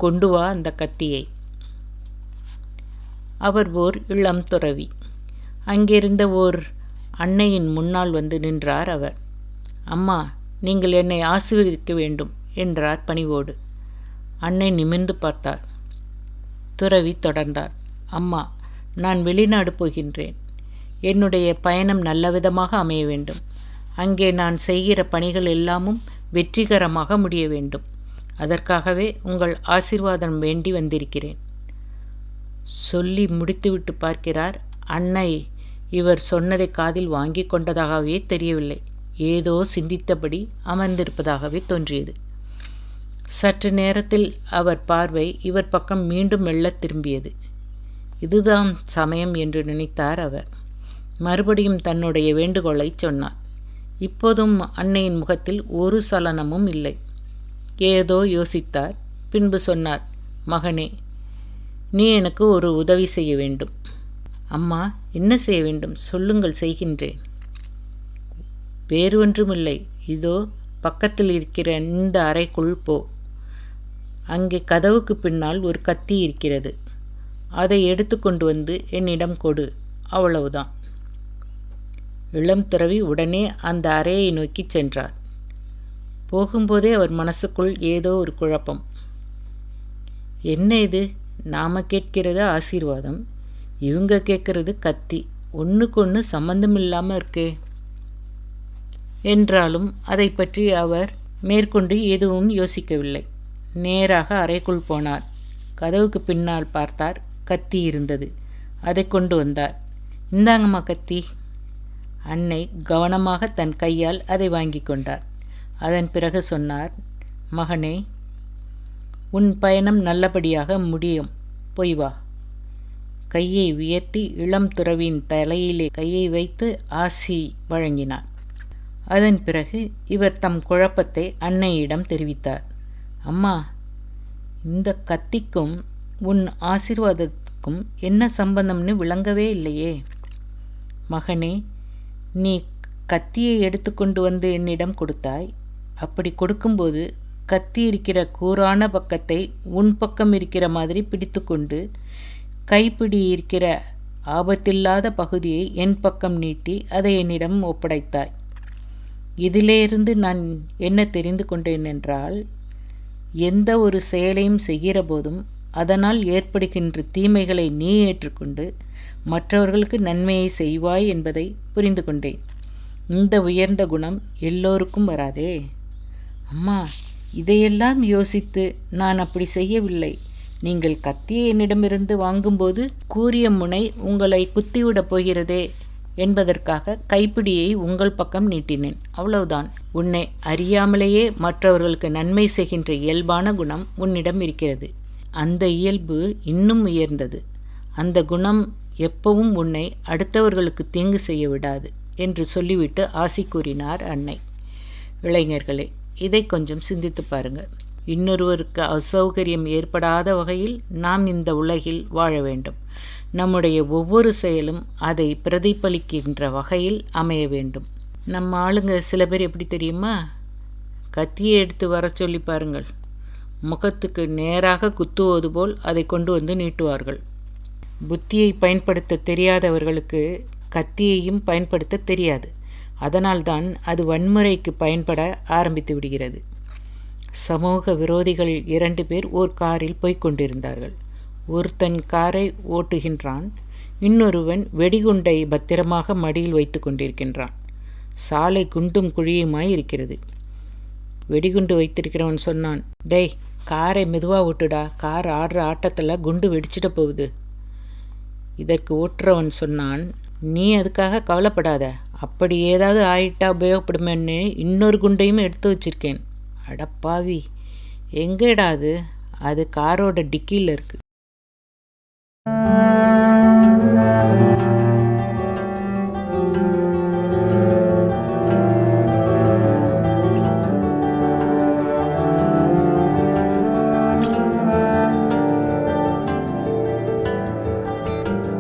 கொண்டு வா அந்த கத்தியை. அவர் ஓர் இளம் துறவி. அங்கிருந்த ஓர் அன்னையின் முன்னால் வந்து நின்றார் அவர். அம்மா, நீங்கள் என்னை ஆசீர்வதிக்க வேண்டும் என்றார் பணிவோடு. அன்னை நிமிர்ந்து பார்த்தார். துறவி தொடர்ந்தார். அம்மா, நான் வெளிநாடு போகின்றேன். என்னுடைய பயணம் நல்லவிதமாக அமைய வேண்டும். அங்கே நான் செய்கிற பணிகள் எல்லாமும் வெற்றிகரமாக முடிய வேண்டும். அதற்காகவே உங்கள் ஆசீர்வாதம் வேண்டி வந்திருக்கிறேன். சொல்லி முடித்துவிட்டு பார்க்கிறார். அன்னை இவர் சொன்னதை காதில் வாங்கி கொண்டதாகவே தெரியவில்லை. ஏதோ சிந்தித்தபடி அமர்ந்திருப்பதாகவே தோன்றியது. சற்று நேரத்தில் அவர் பார்வை இவர் பக்கம் மீண்டும் மெல்ல திரும்பியது. இதுதான் சமயம் என்று நினைத்தார் அவர். மறுபடியும் தன்னுடைய வேண்டுகோளை சொன்னார். இப்போதும் அன்னையின் முகத்தில் ஒரு சலனமும் இல்லை. ஏதோ யோசித்தார். பின்பு சொன்னார், மகனே, நீ எனக்கு ஒரு உதவி செய்ய வேண்டும். அம்மா, என்ன செய்ய வேண்டும்? சொல்லுங்கள், செய்கின்றேன். வேறு ஒன்றுமில்லை. இதோ பக்கத்தில் இருக்கிற இந்த அறைக்குள் போ. அங்கே கதவுக்கு பின்னால் ஒரு கத்தி இருக்கிறது. அதை எடுத்து கொண்டு வந்து என்னிடம் கொடு. அவ்வளவுதான். இளம் துறவி உடனே அந்த அறையை நோக்கி சென்றார். போகும்போதே அவர் மனசுக்குள் ஏதோ ஒரு குழப்பம். என்ன இது? நாம கேட்கிறது ஆசீர்வாதம், இவங்க கேட்கறது கத்தி. ஒன்றுக்கொன்று சம்பந்தமில்லாமல் இருக்கே. என்றாலும் அதை பற்றி அவர் மேற்கொண்டு எதுவும் யோசிக்கவில்லை. நேராக அறைக்குள் போனார். கதவுக்கு பின்னால் பார்த்தார். கத்தி இருந்தது. அதை கொண்டு வந்தார். இந்தாங்கம்மா கத்தி. அன்னை கவனமாக தன் கையால் அதை வாங்கி கொண்டார். அதன் பிறகு சொன்னார், மகனே, உன் பயணம் நல்லபடியாக முடியும். போய் வா. கையை உயர்த்தி இளம் துறவியின் தலையிலே கையை வைத்து ஆசி வழங்கினார். அதன் பிறகு இவர் தம் குழப்பத்தை அன்னையிடம் தெரிவித்தார். அம்மா, இந்த கத்திக்கும் உன் ஆசீர்வாதத்துக்கும் என்ன சம்பந்தம்னு விளங்கவே இல்லையே. மகனே, நீ கத்தியை எடுத்துக்கொண்டு வந்து என்னிடம் கொடுத்தாய். அப்படி கொடுக்கும்போது கத்தி இருக்கிற கூரான பக்கத்தை உன் பக்கம் இருக்கிற மாதிரி பிடித்துக்கொண்டு கைப்பிடி இருக்கிற ஆபத்தில்லாத பகுதியை என் பக்கம் நீட்டி அதை என்னிடம் ஒப்படைத்தாய். இதிலிருந்து நான் என்ன தெரிந்து கொண்டேன் என்றால், எந்த ஒரு செயலையும் செய்கிற போதும் அதனால் ஏற்படுகின்ற தீமைகளை நீ ஏற்றுக்கொண்டு மற்றவர்களுக்கு நன்மையை செய்வாய் என்பதை புரிந்து கொண்டேன். இந்த உயர்ந்த குணம் எல்லோருக்கும் வராதே. அம்மா, இதையெல்லாம் யோசித்து நான் அப்படி செய்யவில்லை. நீங்கள் கத்தியை என்னிடமிருந்து வாங்கும்போது கூரிய முனை உங்களை குத்திவிடப் போகிறதே என்பதற்காக கைப்பிடியை உங்கள் பக்கம் நீட்டினேன். அவ்வளவுதான். உன்னை அறியாமலேயே மற்றவர்களுக்கு நன்மை செய்கின்ற இயல்பான குணம் உன்னிடம் இருக்கிறது. அந்த இயல்பு இன்னும் உயர்ந்தது. அந்த குணம் எப்பவும் உன்னை அடுத்தவர்களுக்கு தீங்கு செய்ய விடாது என்று சொல்லிவிட்டு ஆசி கூறினார் அன்னை. இளைஞர்களே, இதை கொஞ்சம் சிந்தித்து பாருங்கள். இன்னொருவருக்கு அசௌகரியம் ஏற்படாத வகையில் நாம் இந்த உலகில் வாழ வேண்டும். நம்முடைய ஒவ்வொரு செயலும் அதை பிரதிபலிக்கின்ற வகையில் அமைய வேண்டும். நம்ம ஆளுங்க சில பேர் எப்படி தெரியுமா? கத்தியை எடுத்து வர சொல்லி பாருங்கள், முகத்துக்கு நேராக குத்துவது போல் அதை கொண்டு வந்து நீட்டுவார்கள். புத்தியை பயன்படுத்த தெரியாதவர்களுக்கு கத்தியையும் பயன்படுத்த தெரியாது. அதனால்தான் அது வன்முறைக்கு பயன்பட ஆரம்பித்து விடுகிறது. சமூக விரோதிகள் 2 பேர் ஓர் காரில் போய்க் கொண்டிருந்தார்கள். ஒருத்தன் காரை ஓட்டுகின்றான், இன்னொருவன் வெடிகுண்டை பத்திரமாக மடியில் வைத்து கொண்டிருக்கின்றான். சாலை குண்டும் குழியுமாய் இருக்கிறது. வெடிகுண்டு வைத்திருக்கிறவன் சொன்னான், டேய், காரை மெதுவாக ஓட்டுடா, கார் ஆடுற ஆட்டத்தில் குண்டு வெடிச்சிட போகுது. இதற்கு ஓட்டுறவன் சொன்னான், நீ அதுக்காக கவலைப்படாத, அப்படி ஏதாவது ஆயிட்டா உபயோகப்படுமேன்னு இன்னொரு குண்டையும் எடுத்து வச்சிருக்கேன். அடப்பாவி, எங்கேடா அது? அது காரோட டிக்கியில் இருக்குது.